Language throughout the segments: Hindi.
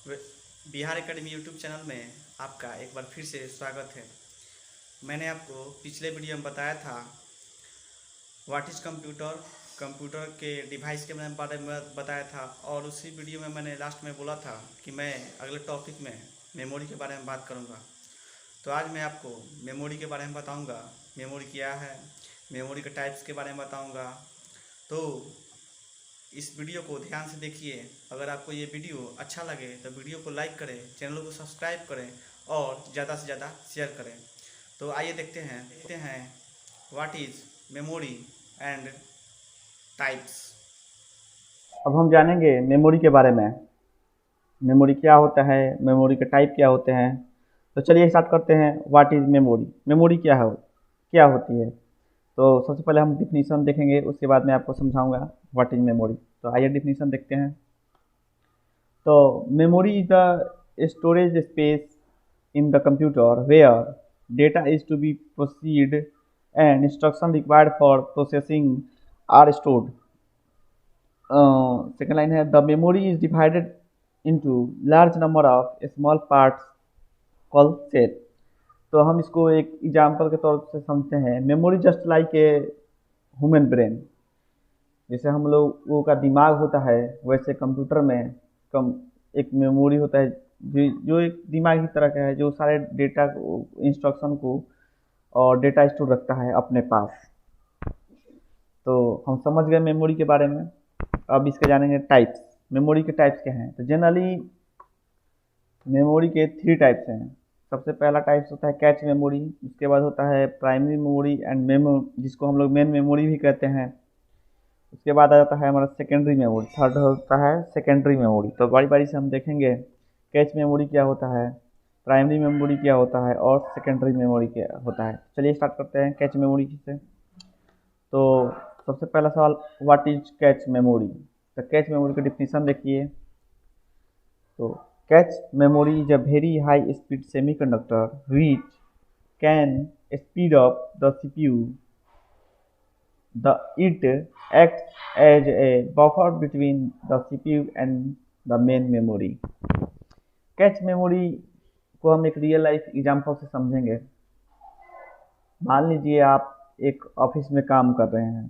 बिहार एकेडमी यूट्यूब चैनल में आपका एक बार फिर से स्वागत है। मैंने आपको पिछले वीडियो में बताया था व्हाट इज़ कंप्यूटर, कंप्यूटर के डिवाइस के बारे में बताया था, और उसी वीडियो में मैंने लास्ट में बोला था कि मैं अगले टॉपिक में मेमोरी के बारे में बात करूंगा। तो आज मैं आपको मेमोरी के बारे में बताऊंगा, मेमोरी क्या है, मेमोरी के टाइप्स के बारे में बताऊंगा। तो इस वीडियो को ध्यान से देखिए। अगर आपको ये वीडियो अच्छा लगे तो वीडियो को लाइक करें, चैनल को सब्सक्राइब करें और ज़्यादा से ज़्यादा शेयर करें। तो आइए देखते हैं what is memory and types. अब हम जानेंगे मेमोरी के बारे में। मेमोरी क्या होता है, मेमोरी के टाइप क्या होते हैं। तो चलिए स्टार्ट करते हैं। व्हाट इज़ मेमोरी, मेमोरी क्या है, क्या होती है। तो सबसे पहले हम डिफिनीशन देखेंगे, उसके बाद मैं आपको समझाऊंगा व्हाट इज़ मेमोरी। तो आइए डिफिनीशन देखते हैं। तो memory is the storage space in the computer where data is to be proceed and instruction required for processing are stored. Second line है the memory is divided into large number of small parts called cell. तो हम इसको एक एग्जाम्पल के तौर से समझते हैं। Memory just like a human brain, जैसे हम लोगों का दिमाग होता है वैसे कंप्यूटर में कम एक मेमोरी होता है जो एक दिमाग की तरह का है, जो सारे डेटा को, इंस्ट्रक्शन को और डेटा स्टोर रखता है अपने पास। तो हम समझ गए मेमोरी के बारे में। अब इसके जानेंगे टाइप्स। मेमोरी के टाइप्स क्या हैं। तो जनरली मेमोरी के 3 टाइप्स हैं। सबसे पहला टाइप्स होता है कैच मेमोरी, उसके बाद होता है प्राइमरी मेमोरी एंड मेमो, जिसको हम लोग मेन मेमोरी भी कहते हैं। उसके बाद आ जाता है हमारा सेकेंडरी मेमोरी, थर्ड होता है सेकेंडरी मेमोरी। तो बारी बारी से हम देखेंगे कैच मेमोरी क्या होता है, प्राइमरी मेमोरी क्या होता है और सेकेंडरी मेमोरी क्या होता है। चलिए स्टार्ट करते हैं कैच मेमोरी से। तो सबसे पहला सवाल, व्हाट इज कैच मेमोरी। तो कैच मेमोरी का डिफिनीशन देखिए। तो cache memory is a very high speed semiconductor which can speed up the CPU. It acts as a buffer between the CPU and the main memory. Cache memory को हम एक रियल लाइफ एग्जांपल से समझेंगे। मान लीजिए आप एक ऑफिस में काम कर रहे हैं,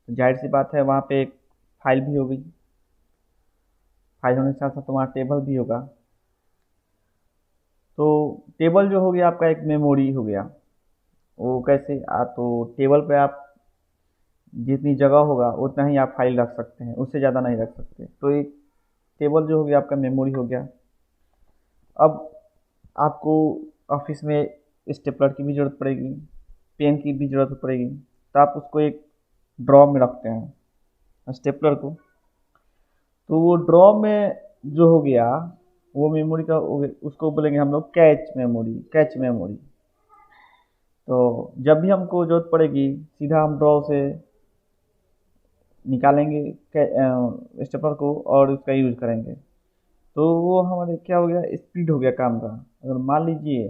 तो जाहिर सी बात है वहाँ पे एक फाइल भी होगी, फाइल होने के साथ साथ वहाँ टेबल भी होगा। तो टेबल जो हो गया आपका एक मेमोरी हो गया। वो कैसे तो टेबल पे आप जितनी जगह होगा उतना ही आप फाइल रख सकते हैं, उससे ज़्यादा नहीं रख सकते। तो एक टेबल जो हो गया आपका मेमोरी हो गया। अब आपको ऑफिस में स्टेपलर की भी ज़रूरत पड़ेगी, पेन की भी ज़रूरत पड़ेगी, तो आप उसको एक ड्रॉ में रखते हैं स्टेपलर को। तो वो ड्रॉ में जो हो गया वो मेमोरी का हो गया, उसको बोलेंगे हम लोग कैच मेमोरी, कैच मेमोरी। तो जब भी हमको ज़रूरत पड़ेगी सीधा हम ड्रॉ से निकालेंगे स्टेपलर को और उसका यूज़ करेंगे। तो वो हमारे क्या हो गया, स्पीड हो गया काम का। अगर मान लीजिए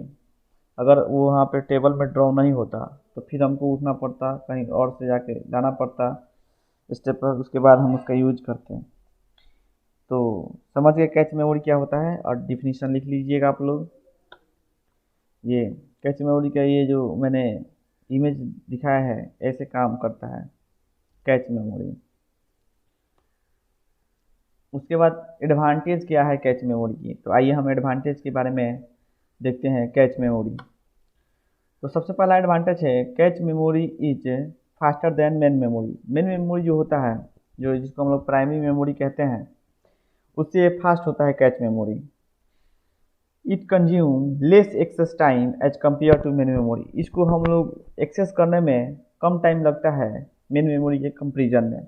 अगर वो वहाँ पे टेबल में ड्रॉ नहीं होता तो फिर हमको उठना पड़ता, कहीं और से जाके लाना पड़ता स्टेपलर, उसके बाद हम उसका यूज करते हैं। तो समझ गए कैच मेमोरी क्या होता है, और डिफिनीशन लिख लीजिएगा आप लोग। ये कैच मेमोरी का ये जो मैंने इमेज दिखाया है ऐसे काम करता है कैच मेमोरी। उसके बाद एडवांटेज क्या है कैच मेमोरी की। तो आइए हम एडवांटेज के बारे में देखते हैं कैच मेमोरी। तो सबसे पहला एडवांटेज है cache memory is faster than main memory. Main memory जो होता है, जो जिसको हम लोग प्राइमरी मेमोरी कहते हैं, उससे फास्ट होता है cache memory. It consume less access time as compare to main memory. इसको हम लोग एक्सेस करने में कम टाइम लगता है मेन मेमोरी के कंपेरिजन में।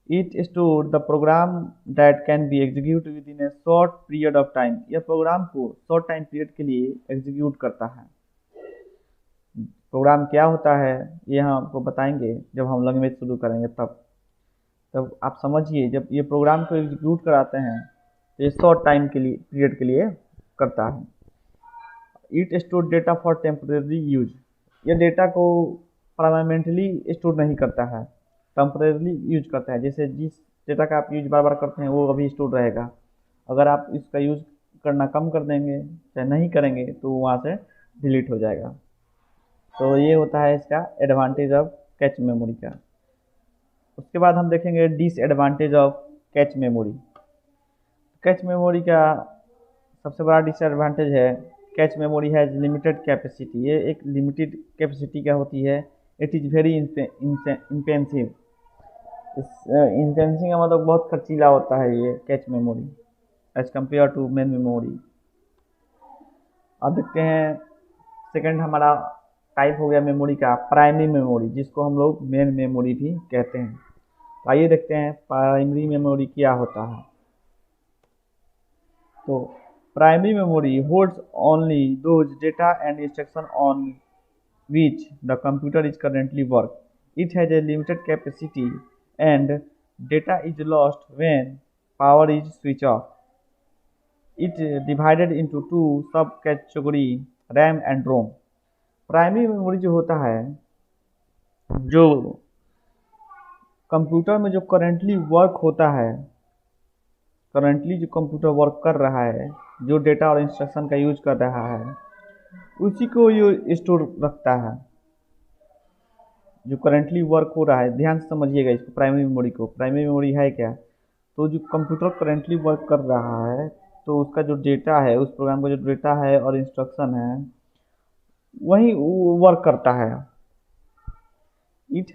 It store the program that can be execute within a short period of time. यह प्रोग्राम को शॉर्ट टाइम पीरियड के लिए एग्जीक्यूट करता है। प्रोग्राम क्या होता है ये हम आपको बताएंगे जब हम लैंग्वेज शुरू करेंगे, तब आप समझिए। जब ये प्रोग्राम को एग्जीक्यूट कराते हैं तो ये शॉर्ट टाइम के लिए पीरियड के लिए करता है। It store data for temporary use. ये डेटा को परमानेंटली स्टोर नहीं करता है, टेम्परेरी यूज करता है। जैसे जिस डेटा का आप यूज बार बार करते हैं वो अभी स्टोर रहेगा, अगर आप इसका यूज़ करना कम कर देंगे चाहे नहीं करेंगे तो वहाँ से डिलीट हो जाएगा। तो ये होता है इसका एडवांटेज ऑफ कैच मेमोरी का। उसके बाद हम देखेंगे disadvantage of cache memory. Cache memory का सबसे बड़ा डिसएडवांटेज है cache memory has limited capacity. ये एक लिमिटेड कैपेसिटी का होती है। It is very expensive. इस इंटेंसिंग का मतलब बहुत खर्चीला होता है ये cache memory as compare to main memory. अब देखते हैं सेकंड हमारा टाइप हो गया मेमोरी का प्राइमरी मेमोरी, जिसको हम लोग मेन मेमोरी भी कहते हैं। तो आइए देखते हैं प्राइमरी मेमोरी क्या होता है। तो primary memory holds only those data and instruction on which the computer is currently work. It has a limited capacity and data is lost when power is switched off. It divided into two subcategory RAM and ROM. Primary memory जो होता है, जो कंप्यूटर में जो करंटली वर्क होता है, करंटली जो कंप्यूटर वर्क कर रहा है, जो डेटा और इंस्ट्रक्शन का यूज कर रहा है, उसी को ये स्टोर रखता है। जो करंटली वर्क हो रहा है, ध्यान से समझिएगा इसको, प्राइमरी मेमोरी को। प्राइमरी मेमोरी है क्या? तो जो कंप्यूटर करंटली वर्क कर रहा है तो उसका जो डेटा है, उस प्रोग्राम का जो डेटा है और इंस्ट्रक्शन है, वही वर्क करता है। It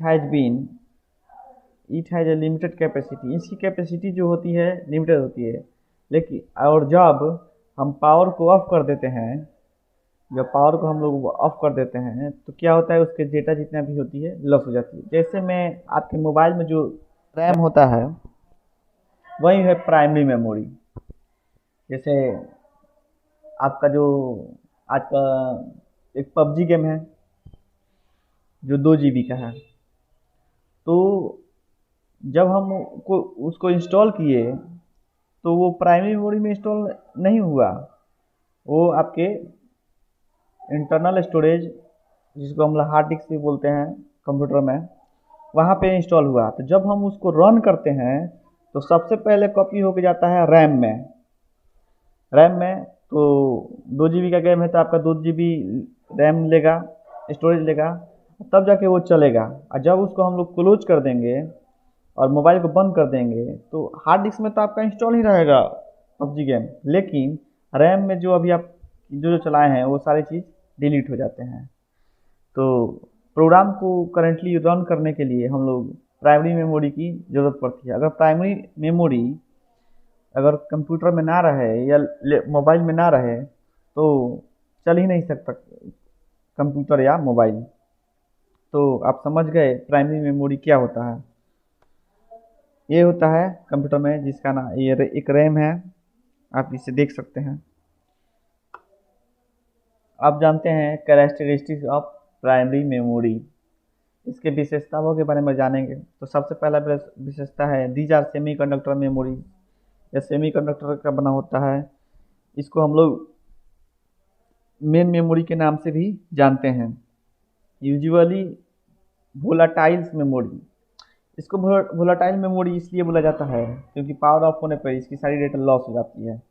has a limited capacity. इसकी कैपेसिटी जो होती है लिमिटेड होती है, लेकिन और जब हम पावर को ऑफ कर देते हैं, जब पावर को हम लोग ऑफ कर देते हैं तो क्या होता है, उसके डेटा जितना भी होती है लॉस हो जाती है। जैसे मैं आपके मोबाइल में जो रैम होता है वही है प्राइमरी मेमोरी। जैसे आपका जो आज का एक पबजी गेम है जो 2 GB का है, तो जब हम उसको इंस्टॉल किए तो वो प्राइमरी मेमोरी में इंस्टॉल नहीं हुआ, वो आपके इंटरनल स्टोरेज, जिसको हम लोग हार्ड डिस्क भी बोलते हैं कंप्यूटर में, वहाँ पे इंस्टॉल हुआ। तो जब हम उसको रन करते हैं तो सबसे पहले कॉपी होके जाता है रैम में। तो 2 GB का गेम है तो आपका 2 GB रैम लेगा, स्टोरेज लेगा, तब जाके वो चलेगा। और जब उसको हम लोग क्लोज कर देंगे और मोबाइल को बंद कर देंगे तो हार्ड डिस्क में तो आपका इंस्टॉल ही रहेगा पबजी गेम, लेकिन रैम में जो अभी आप जो चलाए हैं वो सारी चीज़ डिलीट हो जाते हैं। तो प्रोग्राम को करंटली रन करने के लिए हम लोग प्राइमरी मेमोरी की ज़रूरत पड़ती है। अगर प्राइमरी मेमोरी अगर कंप्यूटर में ना रहे या मोबाइल में ना रहे तो चल ही नहीं सकता कंप्यूटर या मोबाइल। तो आप समझ गए प्राइमरी मेमोरी क्या होता है। ये होता है कंप्यूटर में जिसका ना ये एक रैम है, आप इसे देख सकते हैं। आप जानते हैं कैरेक्टरिस्टिक्स ऑफ प्राइमरी मेमोरी, इसके विशेषताओं के बारे में जानेंगे। तो सबसे पहला विशेषता है दीज आर सेमीकंडक्टर मेमोरी, या सेमीकंडक्टर का बना होता है। इसको हम लोग मेन मेमोरी के नाम से भी जानते हैं। यूजुअली वोलाटाइल्स मेमोरी, इसको वोलाटाइल मेमोरी इसलिए बोला जाता है क्योंकि पावर ऑफ होने पर इसकी सारी डेटा लॉस हो जाती है।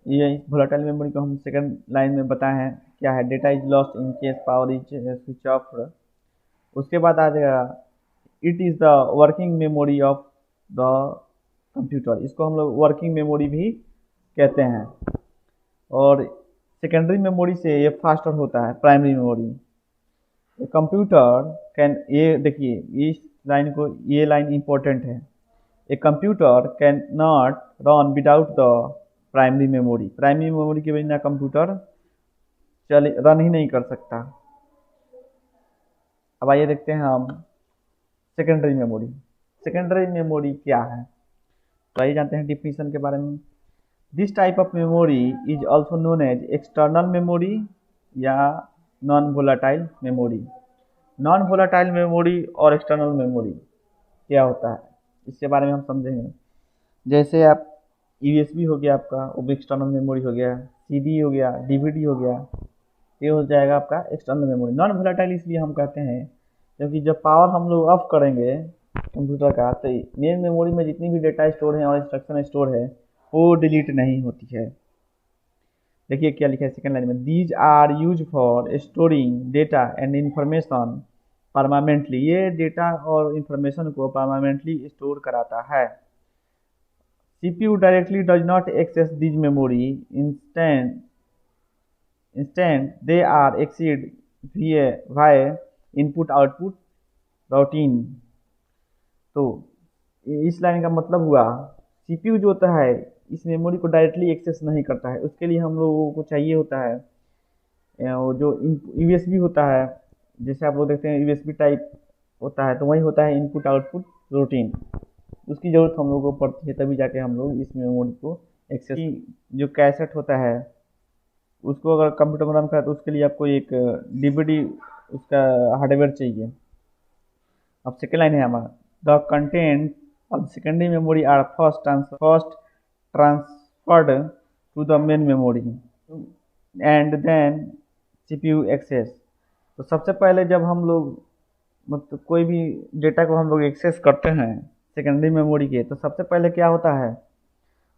ये वोलाटाइल मेमोरी को हम सेकंड लाइन में बताए हैं क्या है, data is lost in case power is switch off. उसके बाद आ जाएगा it is the working memory of the computer, इसको हम लोग वर्किंग मेमोरी भी कहते हैं। और सेकेंडरी मेमोरी से ये फास्टर होता है प्राइमरी मेमोरी। कंप्यूटर कैन, ये देखिए इस लाइन को, ये लाइन इम्पोर्टेंट है, a computer can not run without the primary memory. Primary memory के बिना कंप्यूटर रन ही नहीं कर सकता। अब आइए देखते हैं हम सेकेंडरी मेमोरी। सेकेंडरी मेमोरी क्या है, तो आइए जानते हैं डिफिनीशन के बारे में। This type of memory is also known as external memory या non volatile memory. Non volatile memory और एक्सटर्नल मेमोरी क्या होता है, इसके बारे में हम समझेंगे। जैसे आप USB हो गया आपका, वो भी एक्सटर्नल मेमोरी हो गया, CD हो गया, DVD हो गया, ये हो जाएगा आपका एक्सटर्नल मेमोरी। नॉन वोलाटाइल इसलिए हम कहते हैं क्योंकि जब पावर हम लोग ऑफ करेंगे कंप्यूटर का तो मेन मेमोरी में जितनी भी डेटा स्टोर है और इंस्ट्रक्शन स्टोर है वो डिलीट नहीं होती है। देखिए क्या लिखा है सेकेंड लाइन में, these are use for storing data and information permanently. ये डेटा और इंफॉर्मेशन को परमानेंटली स्टोर कराता है। CPU directly does not access these memory instead they are accessed via input output routine। तो इस लाइन का मतलब हुआ CPU जो होता है इस मेमोरी को डायरेक्टली एक्सेस नहीं करता है, उसके लिए हम लोगों को चाहिए होता है वो जो USB होता है, जैसे आप लोग देखते हैं USB टाइप होता है, तो वही होता है इनपुट आउटपुट रूटीन। उसकी ज़रूरत हम लोगों को पड़ती है, तभी जाके हम लोग इस मेमोरी को एक्सेस। जो कैसेट होता है उसको अगर कंप्यूटर में रन करें तो उसके लिए आपको एक DVD उसका हार्डवेयर चाहिए। अब सेकेंड लाइन है हमारा, the content of secondary memory are first transferred to the main memory and then CPU access. तो सबसे पहले जब हम लोग मतलब कोई भी डेटा को हम लोग एक्सेस करते हैं सेकेंडरी मेमोरी के, तो सबसे पहले क्या होता है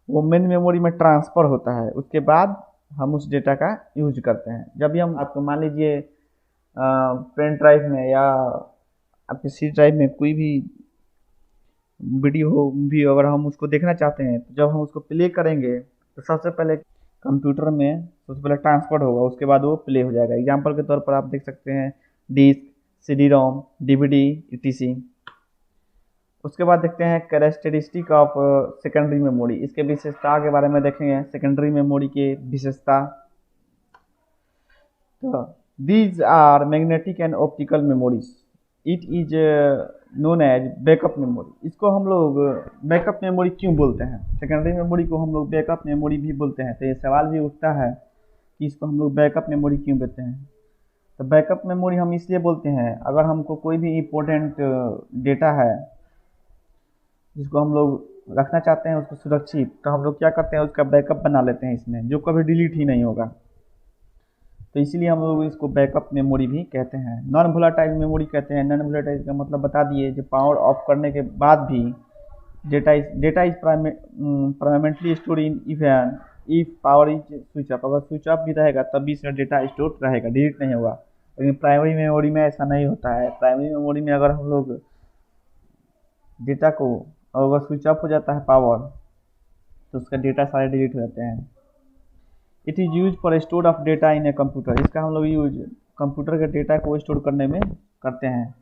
वो मेन मेमोरी में ट्रांसफ़र होता है, उसके बाद हम उस डेटा का यूज करते हैं। जब भी हम आपको मान लीजिए पेन ड्राइव में या आपके सी ड्राइव में कोई भी वीडियो हो भी अगर हम उसको देखना चाहते हैं, तो जब हम उसको प्ले करेंगे तो सबसे पहले कंप्यूटर में सबसे पहले ट्रांसफर होगा, उसके बाद वो प्ले हो जाएगा। एग्जांपल के तौर पर आप देख सकते हैं डिस्क, CD-ROM, DVD, etc। उसके बाद देखते हैं कैरेक्टरिस्टिक ऑफ सेकेंडरी मेमोरी। इसके विशेषता के बारे में देखेंगे, सेकेंडरी मेमोरी के विशेषता। तो these are magnetic and optical memories, it is known as backup memory. इसको हम लोग बैकअप मेमोरी क्यों बोलते हैं, सेकेंडरी मेमोरी को हम लोग बैकअप मेमोरी भी बोलते हैं। तो ये सवाल भी उठता है कि इसको हम लोग बैकअप मेमोरी क्यों बोलते हैं। तो बैकअप मेमोरी हम इसलिए बोलते हैं अगर हमको कोई भी इम्पोर्टेंट डेटा है जिसको हम लोग रखना चाहते हैं उसको सुरक्षित, तो हम लोग क्या करते हैं उसका बैकअप बना लेते हैं इसमें, जो कभी डिलीट ही नहीं होगा। तो इसीलिए हम लोग इसको बैकअप मेमोरी भी कहते हैं। नॉन वोलेटाइल मेमोरी कहते हैं। नॉन वोलेटाइल का मतलब बता दिए, जो पावर ऑफ करने के बाद भी data is permanently store in even if power is switch off. अगर स्विच ऑफ भी रहेगा तब भी इसमें डेटा स्टोर रहेगा, डिलीट नहीं होगा। लेकिन प्राइमरी मेमोरी में ऐसा नहीं होता है। प्राइमरी मेमोरी में अगर हम लोग डेटा को अगर स्विच ऑफ हो जाता है पावर, तो उसका डेटा सारे डिलीट हो जाते हैं। It is use for store of data in a computer. इसका हम लोग यूज कंप्यूटर के डेटा को स्टोर करने में करते हैं।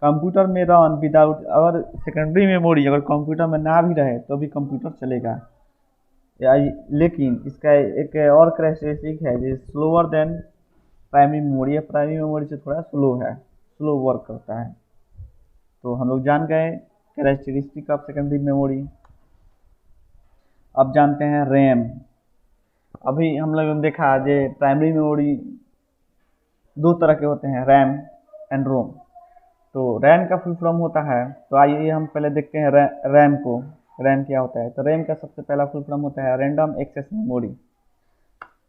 कंप्यूटर में रन विदाउट, अगर सेकेंडरी मेमोरी अगर कंप्यूटर में ना भी रहे तो भी कंप्यूटर चलेगा। लेकिन इसका एक और कैरेक्टरिस्टिक है जो स्लोअर देन प्राइमरी मेमोरी है। प्राइमरी मेमोरी से थोड़ा स्लो है, स्लो वर्क करता है। तो हम लोग जान गए कैरेक्टरिस्टिक ऑफ सेकेंडरी मेमोरी। अब जानते हैं रैम। अभी हम लोगों ने देखा जो प्राइमरी मेमोरी दो तरह के होते हैं, रैम एंड रोम। तो रैम का फुल फॉर्म होता है, तो आइए हम पहले देखते हैं रैम को। रैम क्या होता है, तो रैम का सबसे पहला फुल फॉर्म होता है random access memory.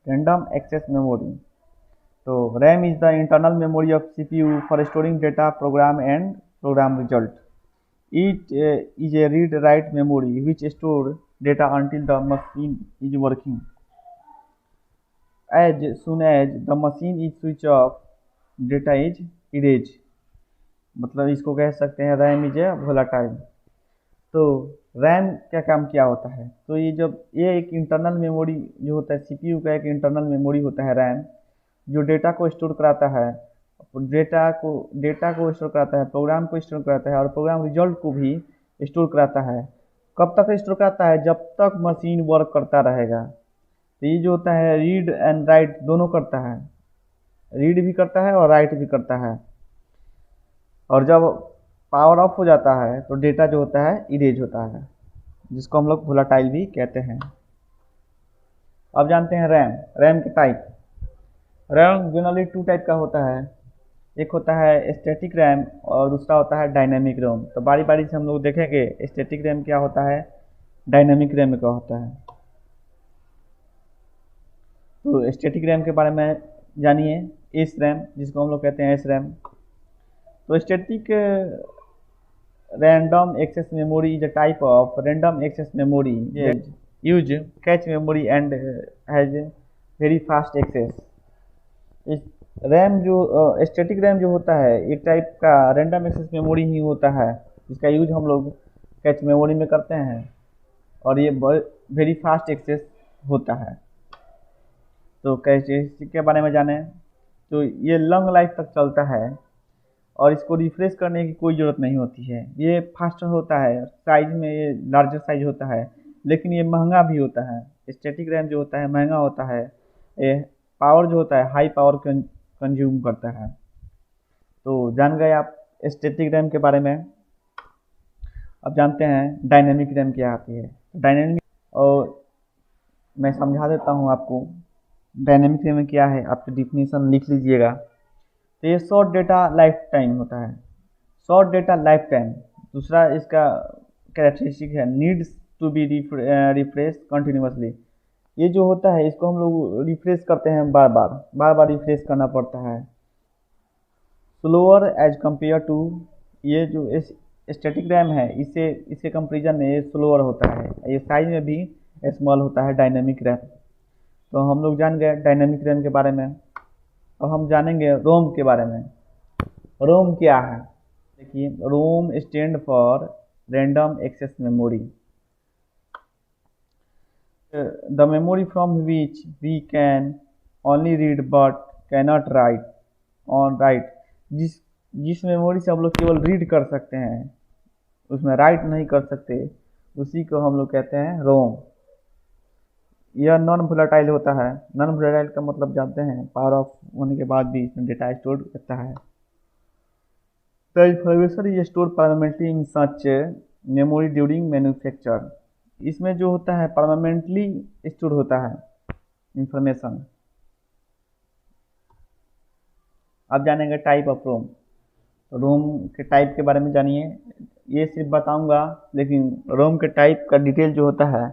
Random access memory. तो RAM is the internal memory of CPU for storing data, program and program result. It is a read-write memory which stores data until the machine is working. As soon as the machine is switched off, data is erased. मतलब इसको कह सकते हैं रैम इज ए वोलेटाइल। तो रैम क्या काम क्या होता है, तो ये जब ये एक इंटरनल मेमोरी जो होता है CPU का एक इंटरनल मेमोरी होता है रैम, जो डेटा को स्टोर कराता है, डेटा को स्टोर कराता है, प्रोग्राम को स्टोर कराता है और प्रोग्राम रिजल्ट को भी स्टोर कराता है। कब तक स्टोर कराता है, जब तक मशीन वर्क करता रहेगा। तो ये जो होता है रीड एंड राइट दोनों करता है, रीड भी करता है और राइट भी करता है। और जब पावर ऑफ हो जाता है तो डेटा जो होता है इरेज होता है, जिसको हम लोग वोलेटाइल भी कहते हैं। अब जानते हैं रैम। रैम के type. RAM generally two type का होता है, एक होता है स्टैटिक रैम और दूसरा होता है डायनेमिक रैम। तो बारी बारी से हम लोग देखेंगे स्टैटिक रैम क्या होता है, डायनेमिक रैम क्या होता है। तो स्टैटिक रैम के बारे में जानिए, एस रैम जिसको हम लोग कहते हैं एस रैम। तो static random access memory is a type of random access memory that use cache memory and has very fast access. इस रैम जो स्टैटिक रैम जो होता है एक टाइप का रैंडम एक्सेस मेमोरी ही होता है, जिसका यूज हम लोग कैच मेमोरी में करते हैं और ये वेरी फास्ट एक्सेस होता है। तो कैरेक्टरिस्टिक के बारे में जाने तो ये लॉन्ग लाइफ तक चलता है और इसको रिफ्रेश करने की कोई ज़रूरत नहीं होती है। ये फास्ट होता है, साइज में ये लार्जर साइज होता है, लेकिन ये महंगा भी होता है। स्टैटिक रैम जो होता है महंगा होता है, ये पावर जो होता है हाई पावर कंज्यूम करता है। तो जान गए आप स्टैटिक रैम के बारे में। अब जानते हैं डायनेमिक रैम क्या आती है। डायनेमिक, और मैं समझा देता हूँ आपको डायनेमिक रैम क्या है, आपकी डिफिनीशन लिख लीजिएगा। तो ये शॉर्ट डेटा लाइफ टाइम होता है, शॉर्ट डेटा लाइफ टाइम। दूसरा इसका कैरेक्टरिस्टिक है needs to be refresh continuously. ये जो होता है इसको हम लोग रिफ्रेश करते हैं, बार बार रिफ्रेश करना पड़ता है। स्लोअर एज कम्पेयर टू, ये जो स्टैटिक रैम है इसके कंपेरिजन में ये स्लोअर होता है, ये साइज में भी स्मॉल होता है डायनेमिक रैम। तो हम लोग जान गए डायनेमिक रैम के बारे में। अब हम जानेंगे रोम के बारे में। रोम क्या है? देखिए, ROM stand for random access memory, the memory from which we can only read but cannot write. जिस मेमोरी से हम लोग केवल रीड कर सकते हैं, उसमें राइट नहीं कर सकते, उसी को हम लोग कहते हैं रोम। यह नॉन वोलेटाइल होता है। नॉन वोलेटाइल का मतलब जानते हैं, पावर ऑफ होने के बाद भी इसमें डेटा स्टोर करता है। The information is store permanently in such memory during manufacture. इसमें जो होता है परमानेंटली स्टोर होता है इंफॉर्मेशन। अब जानेंगे टाइप ऑफ रोम। रोम के टाइप के बारे में जानिए। ये सिर्फ बताऊंगा, लेकिन रोम के टाइप का डिटेल जो होता है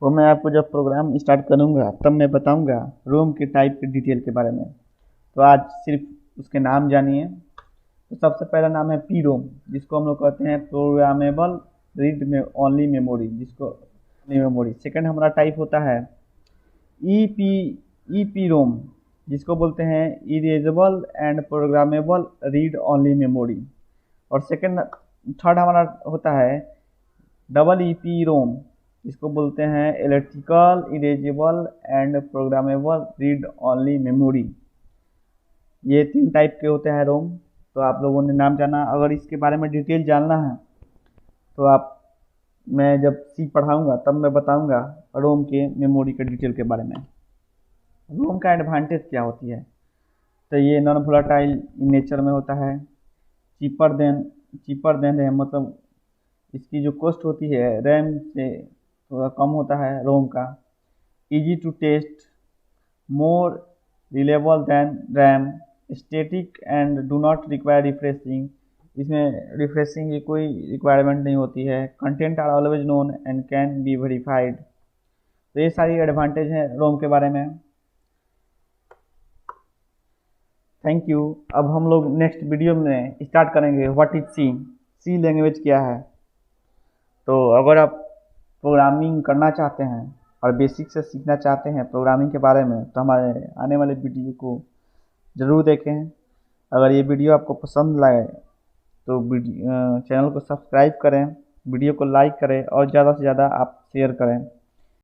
वो मैं आपको जब प्रोग्राम स्टार्ट करूंगा तब मैं बताऊंगा रोम के टाइप के डिटेल के बारे में। तो आज सिर्फ उसके नाम जानिए। तो सबसे पहला नाम है पी रोम, जिसको हम लोग कहते हैं प्रोग्रामेबल रीड में ओनली मेमोरी, जिसको मेमोरी। सेकंड हमारा टाइप होता है ई पी रोम, जिसको बोलते हैं erasable and programmable read only memory. और थर्ड हमारा होता है डबल ई पी रोम, इसको बोलते हैं electrical erasable and programmable read only memory. ये 3 टाइप के होते हैं रोम। तो आप लोगों ने नाम जाना। अगर इसके बारे में डिटेल जानना है तो मैं जब सी पढ़ाऊंगा तब मैं बताऊंगा रोम के मेमोरी के डिटेल के बारे में। रोम का एडवांटेज क्या होती है? तो ये नॉन वोलेटाइल इन नेचर में होता है, चीपर देन रैम, मतलब इसकी जो कॉस्ट होती है रैम से थोड़ा कम होता है रोम का। Easy to test, more reliable than RAM, static and do not require refreshing. इसमें रिफ्रेशिंग की कोई रिक्वायरमेंट नहीं होती है। Content are always known and can be verified. तो ये सारी एडवांटेज हैं रोम के बारे में। Thank you. अब हम लोग नेक्स्ट वीडियो में स्टार्ट करेंगे व्हाट इज सी लैंग्वेज क्या है। तो अगर आप प्रोग्रामिंग करना चाहते हैं और बेसिक से सीखना चाहते हैं प्रोग्रामिंग के बारे में, तो हमारे आने वाले वीडियो को ज़रूर देखें। अगर ये वीडियो आपको पसंद लगे तो चैनल को सब्सक्राइब करें, वीडियो को लाइक करें और ज़्यादा से ज़्यादा आप शेयर करें।